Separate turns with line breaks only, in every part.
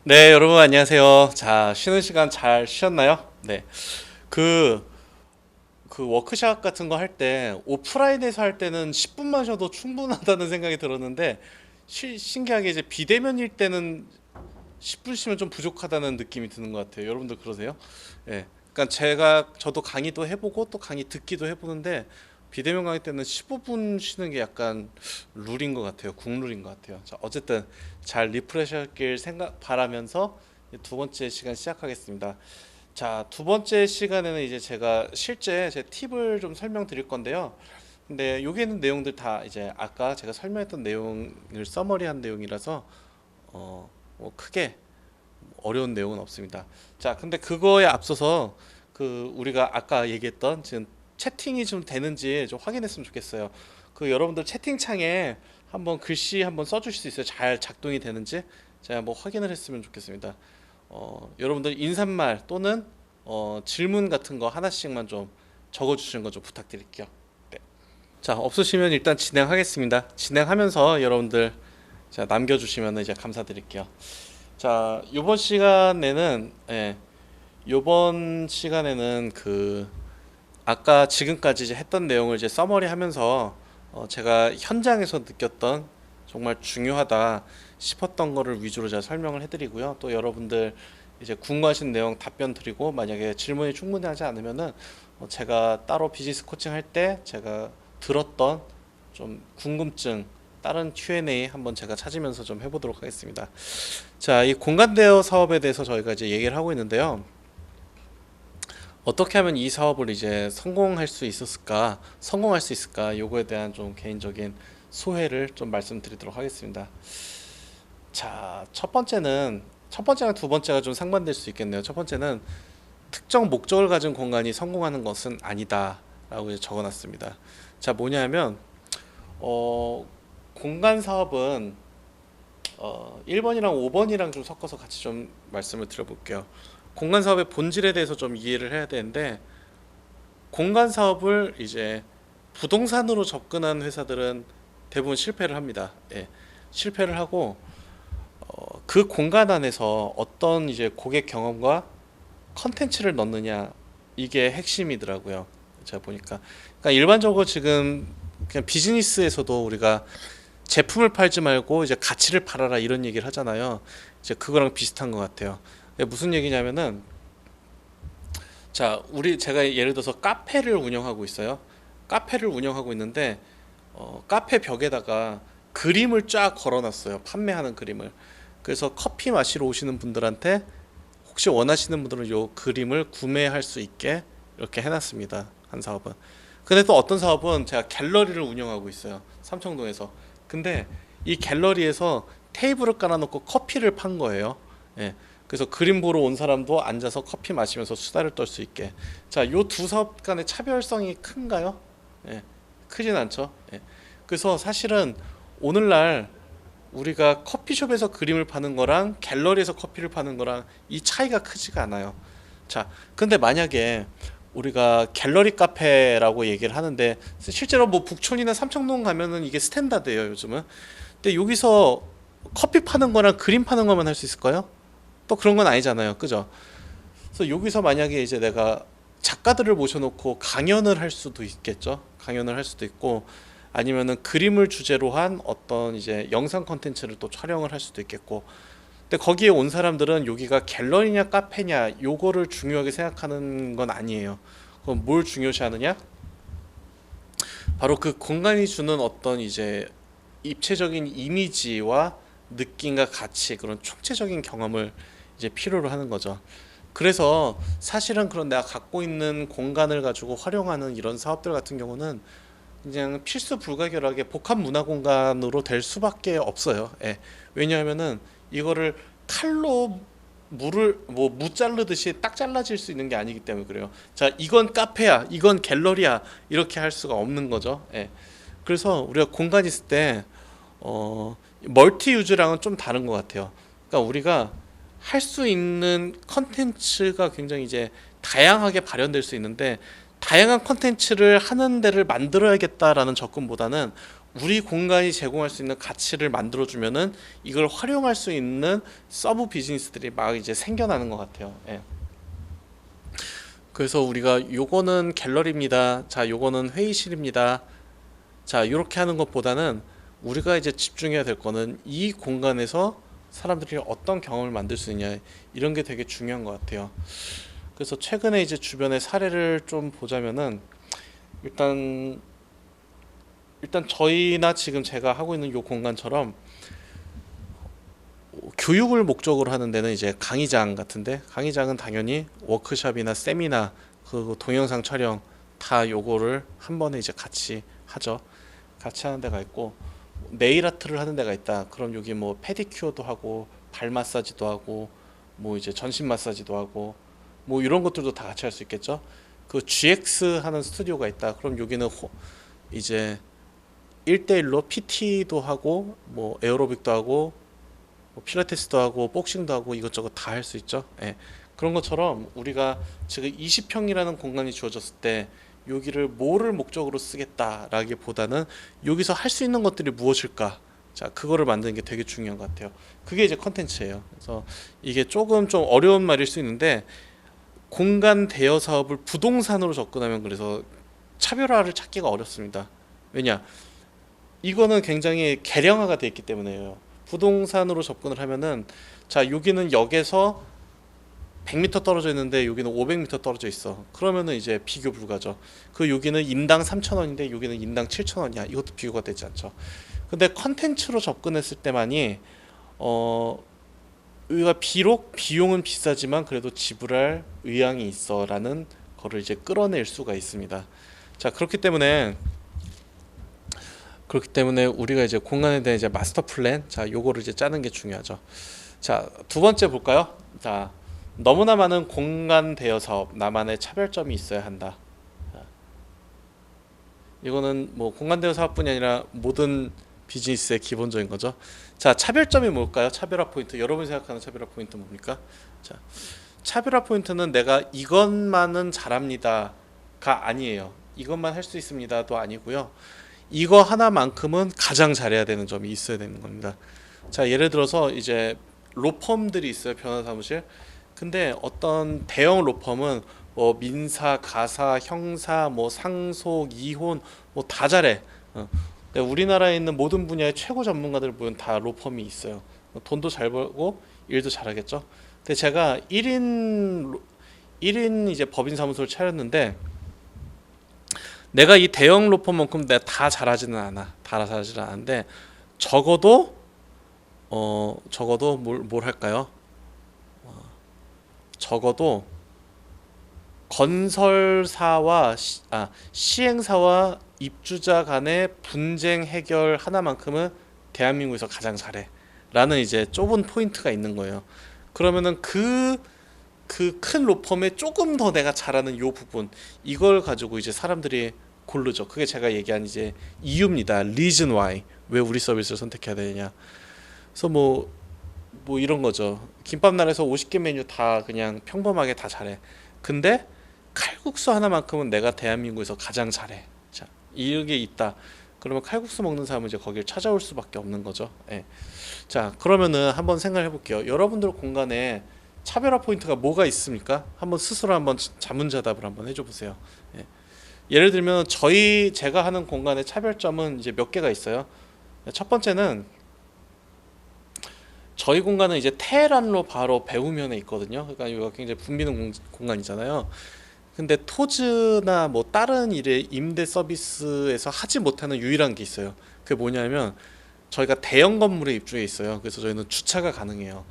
네, 여러분 안녕하세요. 자, 쉬는 시간 잘 쉬었나요? 네. 그, 그 워크샵 같은 거 할 때 오프라인에서 할 때는 10분만 쉬어도 충분하다는 생각이 들었는데 신기하게 이제 비대면일 때는 10분 쉬면 좀 부족하다는 느낌이 드는 것 같아요. 여러분들 그러세요? 예. 그러니까 저도 강의도 해보고 또 강의 듣기도 해보는데 비대면 강의 때는 15분 쉬는 게 약간 룰인 것 같아요. 국룰인 것 같아요. 자, 어쨌든 잘 리프레시 하길 생각 바라면서 두 번째 시간 시작하겠습니다. 자, 두 번째 시간에는 이제 제가 실제 제 팁을 좀 설명드릴 건데요. 근데 여기 있는 내용들 다 이제 아까 제가 설명했던 내용을 서머리한 내용이라서 뭐 크게 어려운 내용은 없습니다. 자, 근데 그거에 앞서서 우리가 아까 얘기했던 지금 채팅이 좀 되는지 좀 확인했으면 좋겠어요. 여러분들 채팅창에 한번 글씨 한번 써주실 수 있어요? 잘 작동이 되는지 제가 뭐 확인을 했으면 좋겠습니다. 여러분들 인사말 또는 질문 같은 거 하나씩만 좀 적어주시는 거 좀 부탁드릴게요. 네. 자, 없으시면 일단 진행하겠습니다. 진행하면서 여러분들 자, 남겨주시면 이제 감사드릴게요. 자, 요번 시간에는 아까 지금까지 이제 했던 내용을 이제 서머리 하면서 제가 현장에서 느꼈던 정말 중요하다 싶었던 거를 위주로 제가 설명을 해드리고요. 또 여러분들 이제 궁금하신 내용 답변 드리고 만약에 질문이 충분하지 않으면은 제가 따로 비즈니스 코칭 할 때 제가 들었던 좀 궁금증 다른 Q&A 한번 제가 찾으면서 좀 해보도록 하겠습니다. 자, 이 공간 대여 사업에 대해서 저희가 이제 얘기를 하고 있는데요. 어떻게 하면 이 사업을 이제 성공할 수 있을까, 요거에 대한 좀 개인적인 소회를 좀 말씀드리도록 하겠습니다. 자, 첫 번째랑 두 번째가 좀 상반될 수 있겠네요. 첫 번째는 특정 목적을 가진 공간이 성공하는 것은 아니다라고 적어놨습니다. 자, 뭐냐면 어, 공간 사업은 1번이랑 5번이랑 좀 섞어서 같이 좀 말씀을 드려볼게요. 공간 사업의 본질에 대해서 좀 이해를 해야 되는데 공간 사업을 이제 부동산으로 접근한 회사들은 대부분 실패를 합니다. 예, 실패를 하고 그 공간 안에서 어떤 이제 고객 경험과 컨텐츠를 넣느냐 이게 핵심이더라고요. 제가 보니까 그러니까 일반적으로 지금 그냥 비즈니스에서도 우리가 제품을 팔지 말고 이제 가치를 팔아라 이런 얘기를 하잖아요. 이제 그거랑 비슷한 것 같아요. 무슨 얘기냐면은 자, 제가 예를 들어서 카페를 운영하고 있어요. 카페를 운영하고 있는데 카페 벽에다가 그림을 쫙 걸어놨어요. 판매하는 그림을. 그래서 커피 마시러 오시는 분들한테 혹시 원하시는 분들은 요 그림을 구매할 수 있게 이렇게 해놨습니다. 한 사업은. 근데 또 어떤 사업은 제가 갤러리를 운영하고 있어요. 삼청동에서. 근데 이 갤러리에서 테이블을 깔아놓고 커피를 판 거예요. 예. 그래서 그림 보러 온 사람도 앉아서 커피 마시면서 수다를 떨 수 있게. 자, 요 두 사업 간의 차별성이 큰가요? 예. 크진 않죠. 예. 그래서 사실은 오늘날 우리가 커피숍에서 그림을 파는 거랑 갤러리에서 커피를 파는 거랑 이 차이가 크지가 않아요. 자, 근데 만약에 우리가 갤러리 카페라고 얘기를 하는데 실제로 뭐 북촌이나 삼청동 가면은 이게 스탠다드예요, 요즘은. 근데 여기서 커피 파는 거랑 그림 파는 것만 할 수 있을까요? 또 그런 건 아니잖아요. 그죠? 그래서 여기서 만약에 이제 내가 작가들을 모셔놓고 강연을 할 수도 있겠죠. 강연을 할 수도 있고 아니면은 그림을 주제로 한 어떤 이제 영상 컨텐츠를 또 촬영을 할 수도 있겠고. 근데 거기에 온 사람들은 여기가 갤러리냐 카페냐 요거를 중요하게 생각하는 건 아니에요. 그럼 뭘 중요시하느냐? 바로 그 공간이 주는 어떤 이제 입체적인 이미지와 느낌과 가치 그런 총체적인 경험을 이제 필요로 하는 거죠. 그래서 사실은 그런 내가 갖고 있는 공간을 가지고 활용하는 이런 사업들 같은 경우는 그냥 필수 불가결하게 복합 문화 공간으로 될 수밖에 없어요. 예. 왜냐하면은 이거를 칼로 무 자르듯이 딱 잘라질 수 있는 게 아니기 때문에 그래요. 자, 이건 카페야, 이건 갤러리야 이렇게 할 수가 없는 거죠. 예. 그래서 우리가 공간 있을 때 멀티 유즈랑은 좀 다른 것 같아요. 그러니까 우리가 할 수 있는 컨텐츠가 굉장히 이제 다양하게 발현될 수 있는데 다양한 컨텐츠를 하는 데를 만들어야겠다라는 접근보다는 우리 공간이 제공할 수 있는 가치를 만들어 주면은 이걸 활용할 수 있는 서브 비즈니스들이 막 이제 생겨나는 것 같아요. 예. 그래서 우리가 요거는 갤러리입니다. 자, 요거는 회의실입니다. 자, 이렇게 하는 것보다는 우리가 이제 집중해야 될 거는 이 공간에서 사람들이 어떤 경험을 만들 수 있냐, 이런 게 되게 중요한 것 같아요. 그래서 최근에 이제 주변의 사례를 좀 보자면은 일단 저희나 지금 제가 하고 있는 요 공간처럼 교육을 목적으로 하는 데는 이제 강의장 같은데, 강의장은 당연히 워크숍이나 세미나 그 동영상 촬영 다 요거를 한 번에 이제 같이 하죠. 같이 하는 데가 있고, 네일 아트를 하는 데가 있다. 그럼 여기 뭐 페디큐어도 하고 발 마사지도 하고 뭐 이제 전신 마사지도 하고 뭐 이런 것들도 다 같이 할 수 있겠죠. 그 GX 하는 스튜디오가 있다. 그럼 여기는 이제 1대1로 PT도 하고 뭐 에어로빅도 하고 뭐 필라테스도 하고 복싱도 하고 이것저것 다 할 수 있죠. 예. 그런 것처럼 우리가 지금 20평이라는 공간이 주어졌을 때 여기를 뭐를 목적으로 쓰겠다라기보다는 여기서 할 수 있는 것들이 무엇일까? 자, 그거를 만드는 게 되게 중요한 것 같아요. 그게 이제 컨텐츠예요. 그래서 이게 조금 좀 어려운 말일 수 있는데, 공간 대여 사업을 부동산으로 접근하면 그래서 차별화를 찾기가 어렵습니다. 왜냐? 이거는 굉장히 개량화가 되어 있기 때문에요. 부동산으로 접근을 하면은, 자, 여기는 역에서 100m 떨어져 있는데 여기는 500m 떨어져 있어. 그러면은 이제 비교 불가죠. 그 여기는 인당 3,000원인데 여기는 인당 7,000원이야. 이것도 비교가 되지 않죠. 근데 컨텐츠로 접근했을 때만이 우리가 비록 비용은 비싸지만 그래도 지불할 의향이 있어라는 거를 이제 끌어낼 수가 있습니다. 자, 그렇기 때문에 우리가 이제 공간에 대한 이제 마스터 플랜, 자, 요거를 이제 짜는 게 중요하죠. 자, 두 번째 볼까요? 자, 너무나 많은 공간 대여 사업, 나만의 차별점이 있어야 한다. 이거는 뭐 공간 대여 사업뿐이 아니라 모든 비즈니스의 기본적인 거죠. 자, 차별점이 뭘까요? 차별화 포인트. 여러분이 생각하는 차별화 포인트 뭡니까? 자, 차별화 포인트는 내가 이것만은 잘합니다가 아니에요. 이것만 할 수 있습니다도 아니고요. 이거 하나만큼은 가장 잘해야 되는 점이 있어야 되는 겁니다. 자, 예를 들어서 이제 로펌들이 있어요. 변호사 사무실. 근데 어떤 대형 로펌은 뭐 민사, 가사, 형사, 뭐 상속, 이혼 뭐 다 잘해. 근데 우리나라에 있는 모든 분야의 최고 전문가들 보면 다 로펌이 있어요. 돈도 잘 벌고 일도 잘하겠죠. 근데 제가 1인 이제 법인 사무소를 차렸는데, 내가 이 대형 로펌만큼 내가 다 잘하지는 않아. 다 잘하지는 않은데 적어도 뭘 할까요? 적어도 건설사와 시행사와 입주자 간의 분쟁 해결 하나만큼은 대한민국에서 가장 잘해 라는 이제 좁은 포인트가 있는 거예요. 그러면은 그 큰 로펌에 조금 더 내가 잘하는 요 부분, 이걸 가지고 이제 사람들이 고르죠. 그게 제가 얘기한 이제 이유입니다. reason why. 왜 우리 서비스를 선택해야 되느냐. 그래서 뭐 이런 거죠. 김밥날에서 50개 메뉴 다 그냥 평범하게 다 잘해. 근데 칼국수 하나만큼은 내가 대한민국에서 가장 잘해. 자, 이게 있다. 그러면 칼국수 먹는 사람은 이제 거길 찾아올 수밖에 없는 거죠. 예. 자, 그러면은 한번 생각해 볼게요. 여러분들 공간에 차별화 포인트가 뭐가 있습니까? 한번 스스로 한번 자문자답을 한번 해줘 보세요. 예. 예를 들면 제가 하는 공간의 차별점은 이제 몇 개가 있어요. 첫 번째는 저희 공간은 이제 테헤란로 바로 배후면에 있거든요. 그러니까 이거 굉장히 붐비는 공간이잖아요. 근데 토즈나 뭐 다른 일의 임대 서비스에서 하지 못하는 유일한 게 있어요. 그게 뭐냐면 저희가 대형 건물에 입주해 있어요. 그래서 저희는 주차가 가능해요.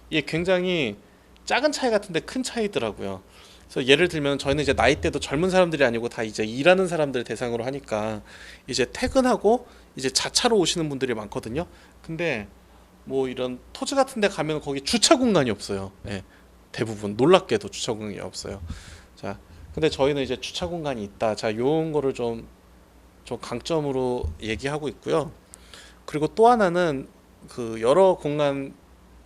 이게 굉장히 작은 차이 같은데 큰 차이더라고요. 그래서 예를 들면 저희는 이제 나이대도 젊은 사람들이 아니고 다 이제 일하는 사람들 대상으로 하니까 이제 퇴근하고 이제 자차로 오시는 분들이 많거든요. 근데 뭐 이런 토지 같은 데 가면 거기 주차 공간이 없어요. 예, 대부분 놀랍게도 주차 공간이 없어요. 자, 근데 저희는 이제 주차 공간이 있다. 자, 요런 거를 좀 강점으로 얘기하고 있고요. 그리고 또 하나는 그 여러 공간,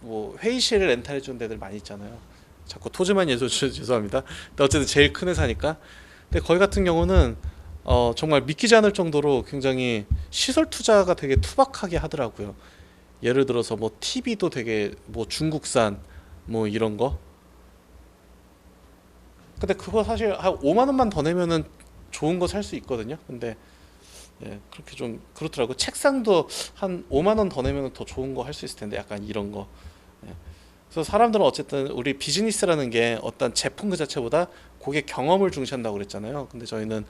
뭐 회의실을 렌탈해 주는 데들 많이 있잖아요. 자꾸 토지만 죄송합니다. 근데 어쨌든 제일 큰 회사니까. 근데 거기 같은 경우는 정말 믿기지 않을 정도로 굉장히 시설 투자가 되게 투박하게 하더라고요. 예를 들어서 뭐 TV도 되게 뭐 중국산 뭐 이런 거. 근데 그거 사실 한 5만 원만 더 내면은 좋은 거 살 수 있거든요. 근데 예, 그렇게 좀 그렇더라고. 책상도 한 5만 원 더 내면 더 좋은 거 할 수 있을 텐데 약간 이런 거. 예. 그래서 사람들은 어쨌든 우리 비즈니스라는 게 어떤 제품 그 자체보다 고객 경험을 중시한다고 그랬잖아요. 근데 저희는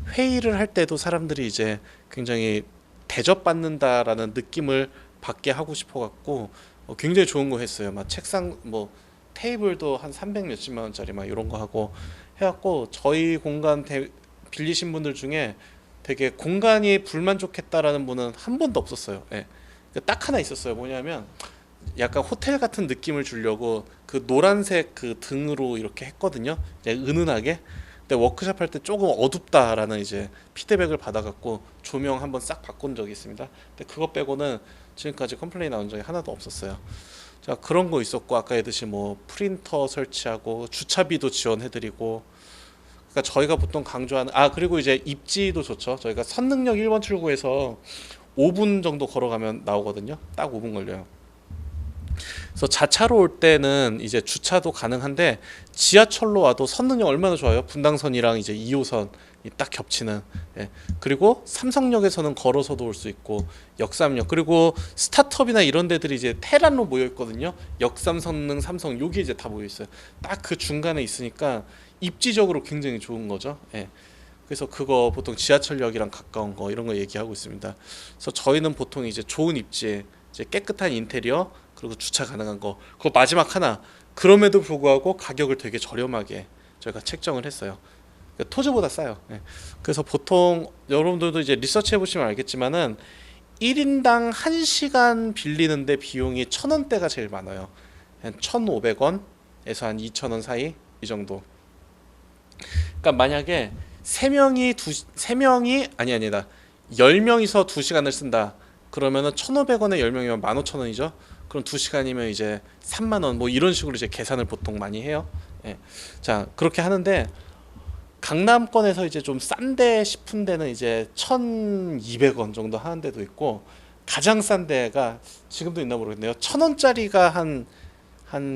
회의를 할 때도 사람들이 이제 굉장히 대접받는다라는 느낌을 받게 하고 싶어 갖고 굉장히 좋은 거 했어요. 막 책상 뭐 테이블도 한 300 몇십만 원짜리 막 이런 거 하고 해갖고 저희 공간 빌리신 분들 중에 되게 공간이 불만족했다라는 분은 한 번도 없었어요. 예. 딱 하나 있었어요. 뭐냐면 약간 호텔 같은 느낌을 주려고 그 노란색 그 등으로 이렇게 했거든요. 이제 은은하게. 근데 워크숍 할 때 조금 어둡다라는 이제 피드백을 받아갖고 조명 한번 싹 바꾼 적이 있습니다. 근데 그거 빼고는 지금까지 컴플레인 나온 적이 하나도 없었어요. 자, 그런 거 있었고 아까 얘기했듯이 뭐 프린터 설치하고 주차비도 지원해드리고 그러니까 저희가 보통 강조하는 그리고 이제 입지도 좋죠. 저희가 선능력 1번 출구에서 5분 정도 걸어가면 나오거든요. 딱 5분 걸려요. 그래서 자차로 올 때는 이제 주차도 가능한데 지하철로 와도 선능력 얼마나 좋아요. 분당선이랑 이제 2호선이 딱 겹치는. 예. 그리고 삼성역에서는 걸어서도 올 수 있고 역삼역 그리고 스타트업이나 이런 데들이 이제 테란로 모여 있거든요. 역삼, 선능, 삼성 여기 이제 다 모여 있어요. 딱 그 중간에 있으니까 입지적으로 굉장히 좋은 거죠. 예. 그래서 그거 보통 지하철역이랑 가까운 거 이런 거 얘기하고 있습니다. 그래서 저희는 보통 이제 좋은 입지, 이제 깨끗한 인테리어 그리고 주차 가능한 거. 그거 마지막 하나. 그럼에도 불구하고 가격을 되게 저렴하게 저희가 책정을 했어요. 그러니까 토지보다 싸요. 예. 그래서 보통 여러분들도 이제 리서치 해보시면 알겠지만은 1인당 1시간 빌리는데 비용이 1,000원대가 제일 많아요. 한 1,500원에서 한 2,000원 사이 이 정도. 그러니까 만약에 3명이 아니다. 10명이서 2시간을 쓴다. 그러면은 1,500원에 10명이면 15,000원이죠. 그럼 2시간이면 이제 3만 원 뭐 이런 식으로 이제 계산을 보통 많이 해요. 예. 자, 그렇게 하는데 강남권에서 이제 좀 싼데 싶은 데는 이제 1,200원 정도 하는 데도 있고 가장 싼 데가 지금도 있나 모르겠네요. 1,000원짜리가 한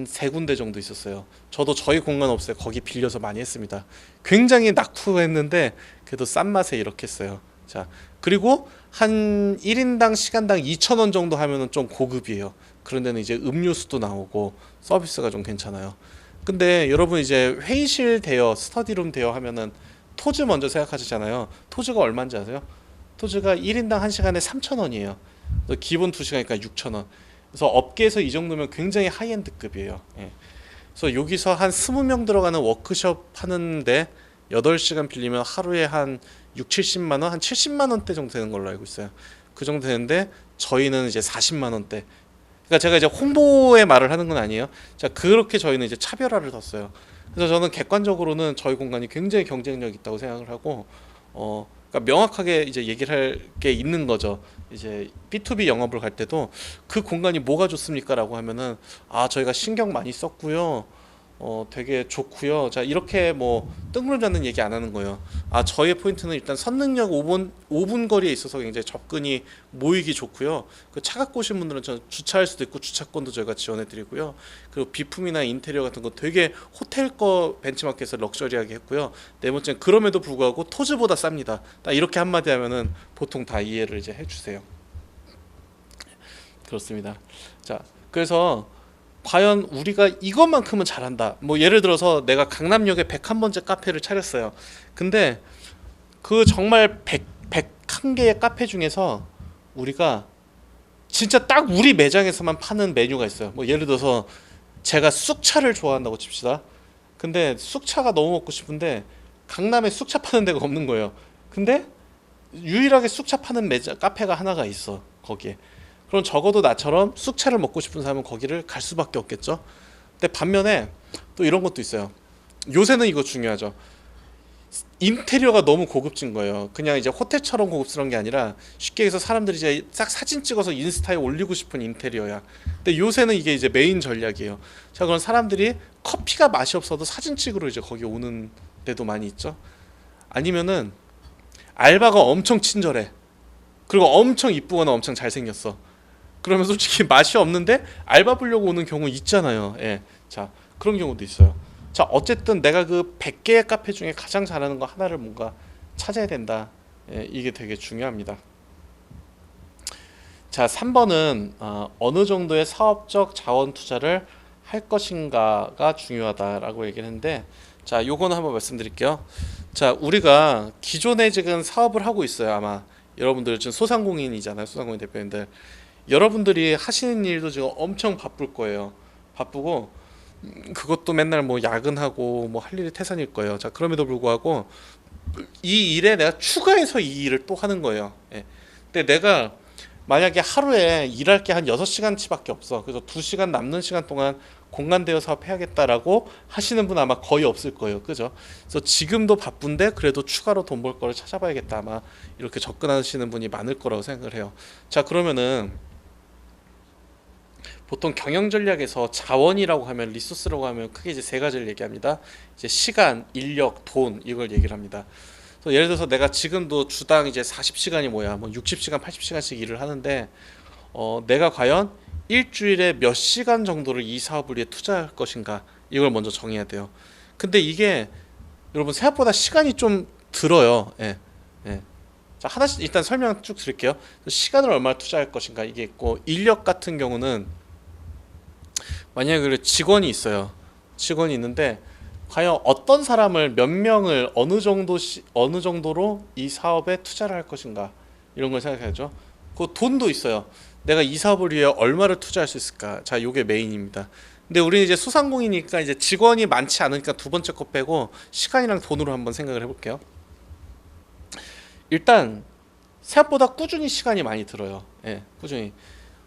세 군데 정도 있었어요. 저도 저희 공간 없어요. 거기 빌려서 많이 했습니다. 굉장히 낙후했는데 그래도 싼 맛에 이렇게 했어요. 자, 그리고 한 1인당 시간당 2,000원 정도 하면은 좀 고급이에요. 그런 데는 이제 음료수도 나오고 서비스가 좀 괜찮아요. 근데 여러분 이제 회의실 대여, 스터디룸 대여 하면은 토즈 먼저 생각하시잖아요. 토즈가 얼마인지 아세요? 토즈가 1인당 1시간에 3,000원이에요. 기본 2시간이니까 6,000원. 그래서 업계에서 이 정도면 굉장히 하이엔드급이에요. 예. 그래서 여기서 한 20명 들어가는 워크숍 하는데 8시간 빌리면 하루에 한 6, 70만 원, 한 70만 원대 정도 되는 걸로 알고 있어요. 그 정도 되는데 저희는 이제 40만 원대. 그러니까 제가 이제 홍보의 말을 하는 건 아니에요. 자, 그렇게 저희는 이제 차별화를 뒀어요. 그래서 저는 객관적으로는 저희 공간이 굉장히 경쟁력 있다고 생각을 하고 그러니까 명확하게 이제 얘기를 할 게 있는 거죠. 이제 B2B 영업을 갈 때도 그 공간이 뭐가 좋습니까라고 하면은 저희가 신경 많이 썼고요. 되게 좋고요. 자, 이렇게 뭐 뜬구름 잡는 얘기 안 하는 거예요. 저희의 포인트는 일단 선능력 5분 거리에 있어서 굉장히 접근이 모이기 좋고요. 그 차 갖고 오신 분들은 저 주차할 수도 있고 주차권도 저희가 지원해 드리고요. 그리고 비품이나 인테리어 같은 거 되게 호텔 거 벤치마크에서 럭셔리하게 했고요. 네 번째는 그럼에도 불구하고 토즈보다 쌉니다. 딱 이렇게 한마디 하면은 보통 다 이해를 이제 해주세요. 그렇습니다. 자, 그래서 과연 우리가 이것만큼은 잘한다. 뭐 예를 들어서 내가 강남역에 101번째 카페를 차렸어요. 근데 그 정말 101개의 카페 중에서 우리가 진짜 딱 우리 매장에서만 파는 메뉴가 있어요. 뭐 예를 들어서 제가 쑥차를 좋아한다고 칩시다. 근데 쑥차가 너무 먹고 싶은데 강남에 쑥차 파는 데가 없는 거예요. 근데 유일하게 쑥차 파는 매장 카페가 하나가 있어. 거기에. 그럼 적어도 나처럼 쑥차를 먹고 싶은 사람은 거기를 갈 수밖에 없겠죠. 근데 반면에 또 이런 것도 있어요. 요새는 이거 중요하죠. 인테리어가 너무 고급진 거예요. 그냥 이제 호텔처럼 고급스러운 게 아니라 쉽게 해서 사람들이 이제 싹 사진 찍어서 인스타에 올리고 싶은 인테리어야. 근데 요새는 이게 이제 메인 전략이에요. 자, 그럼 사람들이 커피가 맛이 없어도 사진 찍으러 이제 거기 오는 데도 많이 있죠. 아니면은 알바가 엄청 친절해. 그리고 엄청 이쁘거나 엄청 잘생겼어. 그러면 솔직히 맛이 없는데 알바 보려고 오는 경우 있잖아요. 예. 자, 그런 경우도 있어요. 자, 어쨌든 내가 그 100개의 카페 중에 가장 잘하는 거 하나를 뭔가 찾아야 된다. 예, 이게 되게 중요합니다. 자, 3번은 어느 정도의 사업적 자원 투자를 할 것인가가 중요하다라고 얘기를 했는데, 자, 요거는 한번 말씀드릴게요. 자, 우리가 기존에 지금 사업을 하고 있어요. 아마 여러분들 지금 소상공인이잖아요. 소상공인 대표님들. 여러분들이 하시는 일도 지금 엄청 바쁠 거예요. 바쁘고 그것도 맨날 뭐 야근하고 뭐 할 일이 태산일 거예요. 자, 그럼에도 불구하고 이 일에 내가 추가해서 이 일을 또 하는 거예요. 예. 근데 내가 만약에 하루에 일할 게 한 6시간치밖에 없어. 그래서 2시간 남는 시간 동안 공간대여 사업 해야겠다라고 하시는 분 아마 거의 없을 거예요. 그죠? 그래서 지금도 바쁜데 그래도 추가로 돈 벌 거를 찾아봐야겠다. 아마 이렇게 접근하시는 분이 많을 거라고 생각을 해요. 자, 그러면은 보통 경영 전략에서 자원이라고 하면 리소스라고 하면 크게 이제 세 가지를 얘기합니다. 이제 시간, 인력, 돈 이걸 얘기를 합니다. 그래서 예를 들어서 내가 지금도 주당 이제 40시간이 뭐야, 뭐 60시간, 80시간씩 일을 하는데 내가 과연 일주일에 몇 시간 정도를 이 사업을 위해 투자할 것인가 이걸 먼저 정해야 돼요. 근데 이게 여러분 생각보다 시간이 좀 들어요. 예, 예. 자, 하나씩 일단 설명 쭉 드릴게요. 시간을 얼마나 투자할 것인가 이게 있고, 인력 같은 경우는 만약에 직원이 있어요. 직원이 있는데 과연 어떤 사람을 몇 명을 어느 정도로 이 사업에 투자를 할 것인가 이런 걸 생각해야죠. 그 돈도 있어요. 내가 이 사업을 위해 얼마를 투자할 수 있을까? 자, 요게 메인입니다. 근데 우리는 이제 소상공이니까 이제 직원이 많지 않으니까 두 번째 거 빼고 시간이랑 돈으로 한번 생각을 해볼게요. 일단 생각보다 꾸준히 시간이 많이 들어요. 예, 꾸준히.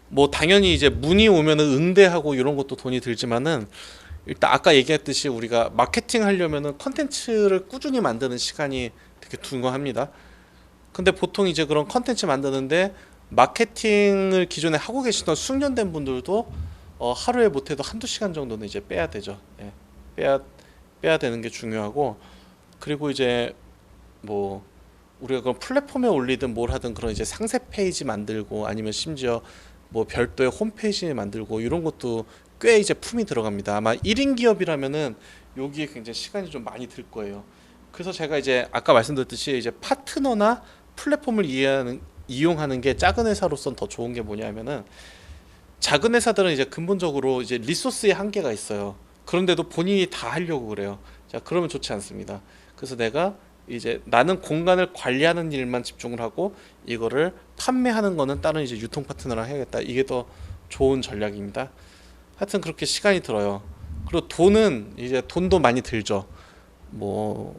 뭐 당연히 이제 문의 오면은 응대하고 이런 것도 돈이 들지만은 일단 아까 얘기했듯이 우리가 마케팅 하려면은 컨텐츠를 꾸준히 만드는 시간이 되게 중요합니다. 근데 보통 이제 그런 컨텐츠 만드는데 마케팅을 기존에 하고 계시던 숙련된 분들도 하루에 못해도 한두 시간 정도는 이제 빼야 되죠. 예, 빼야 되는 게 중요하고, 그리고 이제 뭐 우리가 그런 플랫폼에 올리든 뭘 하든 그런 이제 상세 페이지 만들고 아니면 심지어 뭐 별도의 홈페이지 만들고 이런 것도 꽤 이제 품이 들어갑니다. 아마 1인 기업이라면은 여기에 굉장히 시간이 좀 많이 들 거예요. 그래서 제가 이제 아까 말씀드렸듯이 이제 파트너나 플랫폼을 이용하는 게 작은 회사로선 더 좋은 게 뭐냐면은, 작은 회사들은 이제 근본적으로 이제 리소스의 한계가 있어요. 그런데도 본인이 다 하려고 그래요. 자, 그러면 좋지 않습니다. 그래서 내가 이제 나는 공간을 관리하는 일만 집중을 하고 이거를 판매하는 거는 다른 이제 유통 파트너랑 해야겠다. 이게 더 좋은 전략입니다. 하여튼 그렇게 시간이 들어요. 그리고 돈은 이제 돈도 많이 들죠. 뭐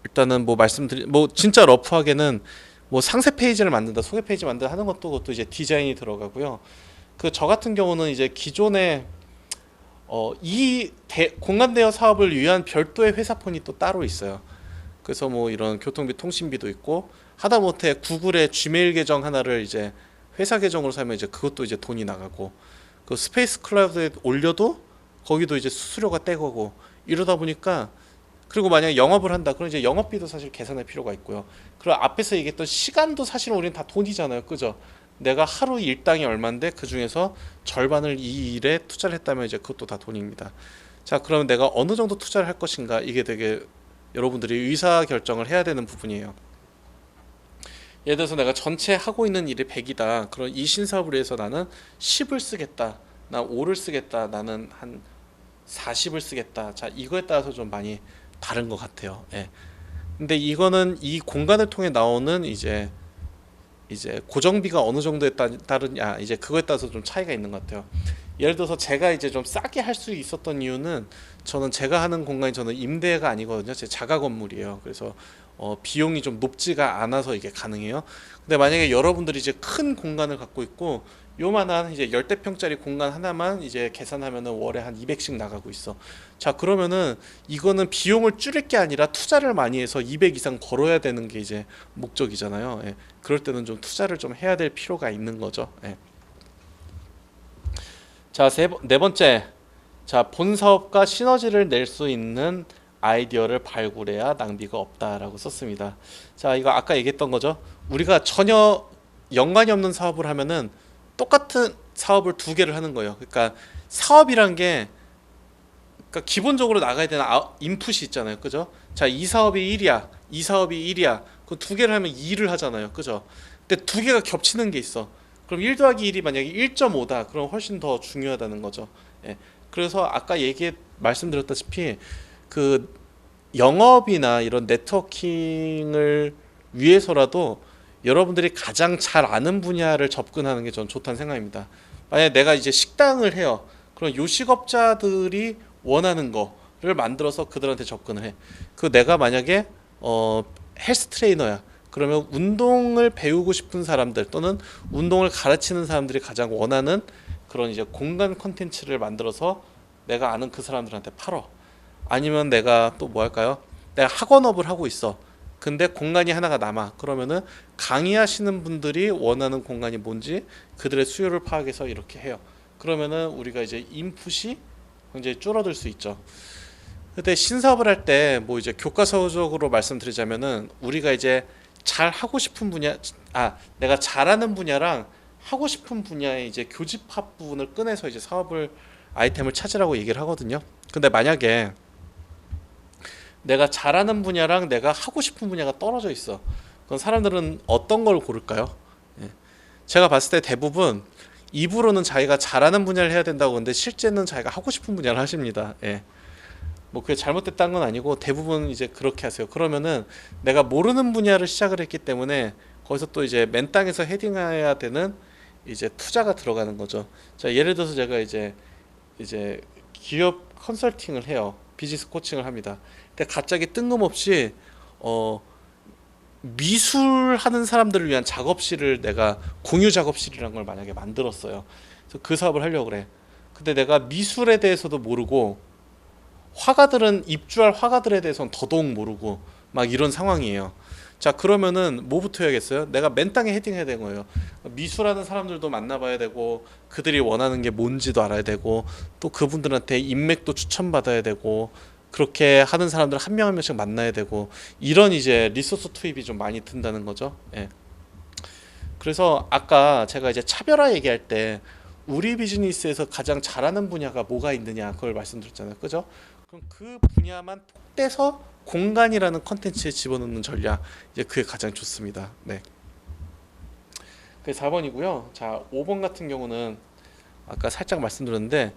일단은 뭐 진짜 러프하게는 뭐 상세 페이지를 만든다, 소개 페이지 만든다 하는 것도 그것도 이제 디자인이 들어가고요. 그 저 같은 경우는 이제 기존에 공간 대여 사업을 위한 별도의 회사폰이 또 따로 있어요. 그래서 뭐 이런 교통비, 통신비도 있고, 하다못해 구글의 지메일 계정 하나를 이제 회사 계정으로 사면 이제 그것도 이제 돈이 나가고, 그 스페이스 클라우드에 올려도 거기도 이제 수수료가 떼고고 이러다 보니까, 그리고 만약에 영업을 한다 그럼 이제 영업비도 사실 계산할 필요가 있고요. 그리고 앞에서 얘기했던 시간도 사실 우리는 다 돈이잖아요. 그죠? 내가 하루 일당이 얼마인데 그 중에서 절반을 이 일에 투자를 했다면 이제 그것도 다 돈입니다. 자, 그러면 내가 어느 정도 투자를 할 것인가, 이게 되게 여러분들이 의사 결정을 해야 되는 부분이에요. 예를 들어서 내가 전체 하고 있는 일이 100이다. 그럼 이 신사업을 위해서 나는 10을 쓰겠다. 나 5를 쓰겠다. 나는 한 40을 쓰겠다. 자, 이거에 따라서 좀 많이 다른 것 같아요. 예. 근데 이거는 이 공간을 통해 나오는 이제 고정비가 어느 정도에 따르냐, 이제 그거에 따라서 좀 차이가 있는 것 같아요. 예를 들어서 제가 이제 좀 싸게 할 수 있었던 이유는, 저는 제가 하는 공간이 저는 임대가 아니거든요. 제 자가 건물이에요. 그래서 비용이 좀 높지가 않아서 이게 가능해요. 근데 만약에 여러분들이 이제 큰 공간을 갖고 있고 요만한 이제 열대 평짜리 공간 하나만 이제 계산하면은 월에 한 200씩 나가고 있어. 자, 그러면은 이거는 비용을 줄일 게 아니라 투자를 많이 해서 200 이상 벌어야 되는 게 이제 목적이잖아요. 예. 그럴 때는 좀 투자를 좀 해야 될 필요가 있는 거죠. 예. 자, 네 번째. 자, 본 사업과 시너지를 낼 수 있는 아이디어를 발굴해야 낭비가 없다라고 썼습니다. 자, 이거 아까 얘기했던 거죠. 우리가 전혀 연관이 없는 사업을 하면은 똑같은 사업을 두 개를 하는 거예요. 그러니까 사업이란 게, 그러니까 기본적으로 나가야 되는 인풋이 있잖아요. 그죠? 자, 이 사업이 1이야. 이 사업이 1이야. 그 두 개를 하면 2를 하잖아요. 그죠? 근데 두 개가 겹치는 게 있어. 그럼 1 더하기 1이 만약에 1.5다. 그럼 훨씬 더 중요하다는 거죠. 예. 그래서 아까 말씀드렸다시피 그 영업이나 이런 네트워킹을 위해서라도 여러분들이 가장 잘 아는 분야를 접근하는 게 전 좋다는 생각입니다. 만약에 내가 이제 식당을 해요. 그럼 요식업자들이 원하는 거를 만들어서 그들한테 접근을 해. 그 내가 만약에 헬스 트레이너야. 그러면 운동을 배우고 싶은 사람들 또는 운동을 가르치는 사람들이 가장 원하는 그런 이제 공간 콘텐츠를 만들어서 내가 아는 그 사람들한테 팔어. 아니면 내가 또 뭐 할까요? 내가 학원업을 하고 있어. 근데 공간이 하나가 남아. 그러면은 강의하시는 분들이 원하는 공간이 뭔지 그들의 수요를 파악해서 이렇게 해요. 그러면은 우리가 이제 인풋이 굉장히 줄어들 수 있죠. 근데 신사업을 할 때 뭐 이제 교과서적으로 말씀드리자면은 우리가 이제 잘 하고 싶은 분야, 내가 잘하는 분야랑 하고 싶은 분야의 이제 교집합 부분을 꺼내서 이제 사업을 아이템을 찾으라고 얘기를 하거든요. 근데 만약에 내가 잘하는 분야랑 내가 하고 싶은 분야가 떨어져 있어. 그럼 사람들은 어떤 걸 고를까요? 예. 제가 봤을 때 대부분 입으로는 자기가 잘하는 분야를 해야 된다고 하는데 실제는 자기가 하고 싶은 분야를 하십니다. 예. 뭐 그게 잘못됐다는 건 아니고 대부분 이제 그렇게 하세요. 그러면은 내가 모르는 분야를 시작을 했기 때문에 거기서 또 이제 맨 땅에서 헤딩해야 되는 이제 투자가 들어가는 거죠. 자, 예를 들어서 제가 이제 기업 컨설팅을 해요. 비즈니스 코칭을 합니다. 근데 갑자기 뜬금없이 미술 하는 사람들을 위한 작업실을 내가 공유 작업실이라는 걸 만약에 만들었어요. 그래서 그 사업을 하려고 그래. 근데 내가 미술에 대해서도 모르고 입주할 화가들에 대해서는 더더욱 모르고 막 이런 상황이에요. 자, 그러면은 뭐부터 해야겠어요? 내가 맨 땅에 헤딩해야 되는 거예요. 미술하는 사람들도 만나봐야 되고 그들이 원하는 게 뭔지도 알아야 되고 또 그분들한테 인맥도 추천받아야 되고 그렇게 하는 사람들 한 명 한 명씩 만나야 되고 이런 이제 리소스 투입이 좀 많이 든다는 거죠. 예. 그래서 아까 제가 이제 차별화 얘기할 때 우리 비즈니스에서 가장 잘하는 분야가 뭐가 있느냐 그걸 말씀드렸잖아요. 그죠? 그럼 그 분야만 톡 떼서 공간이라는 컨텐츠에 집어넣는 전략, 이제 그게 가장 좋습니다. 네. 그게 4번이고요. 자, 5번 같은 경우는 아까 살짝 말씀드렸는데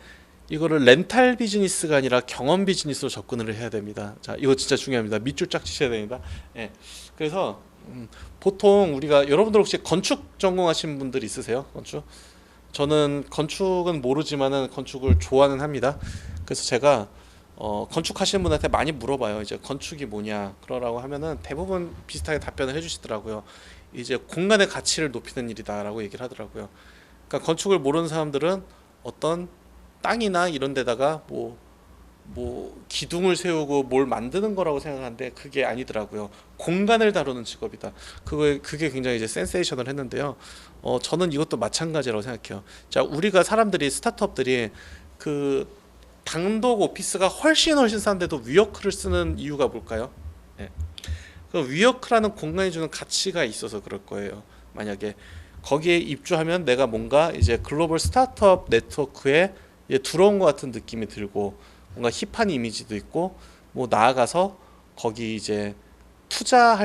이거를 렌탈 비즈니스가 아니라 경험 비즈니스로 접근을 해야 됩니다. 자, 이거 진짜 중요합니다. 밑줄 쫙 치셔야 됩니다. 예. 그래서 보통 우리가 여러분들 혹시 건축 전공하신 분들 있으세요? 건축? 저는 건축은 모르지만은 건축을 좋아는 합니다. 그래서 제가 건축하시는 분한테 많이 물어봐요. 이제 건축이 뭐냐 그러라고 하면은 대부분 비슷하게 답변을 해주시더라고요. 이제 공간의 가치를 높이는 일이다라고 얘기를 하더라고요. 그러니까 건축을 모르는 사람들은 어떤 땅이나 이런 데다가 뭐 기둥을 세우고 뭘 만드는 거라고 생각하는데 그게 아니더라고요. 공간을 다루는 직업이다. 그게 굉장히 이제 센세이션을 했는데요. 저는 이것도 마찬가지라고 생각해요. 자, 우리가 스타트업들이 그 단독 오피스가 훨씬 싼데도 위워크를 쓰는 이유가 뭘까요? 네. 그 위워크라는 공간이 주는 가치가 있어서 그럴 거예요. 만약에 거기에 입주하면 내가 뭔가 이제 글로벌 스타트업 네트워크에 들어온 것 같은 느낌이 들고 뭔가 힙한 이미지도 있고 뭐 나아가서 거기 이제 투자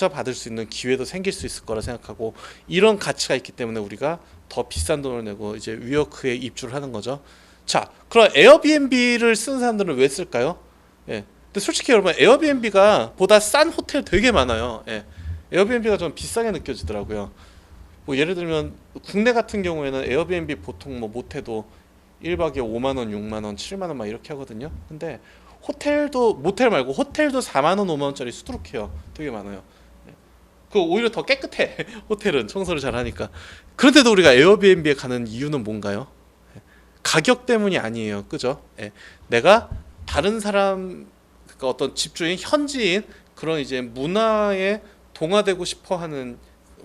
받을 수 있는 기회도 생길 수 있을 거라 생각하고 이런 가치가 있기 때문에 우리가 더 비싼 돈을 내고 이제 위워크에 입주를 하는 거죠. 자, 그럼 에어비앤비를 쓰는 사람들은 왜 쓸까요? 예. 근데 솔직히 여러분 에어비앤비가 보다 싼 호텔 되게 많아요. 예. 에어비앤비가 좀 비싸게 느껴지더라고요. 뭐 예를 들면 국내 같은 경우에는 에어비앤비 보통 뭐 못해도 1박에 5만 원, 6만 원, 7만 원 막 이렇게 하거든요. 근데 모텔 말고 호텔도 4만 원, 5만 원짜리 수두룩해요. 되게 많아요. 그 오히려 더 깨끗해. 호텔은 청소를 잘 하니까. 그런데도 우리가 에어비앤비에 가는 이유는 뭔가요? 가격 때문이 아니에요. 그죠? 예. 내가 다른 사람, 그러니까 어떤 집주인, 현지인 그런 이제 문화에 동화되고 싶어 하는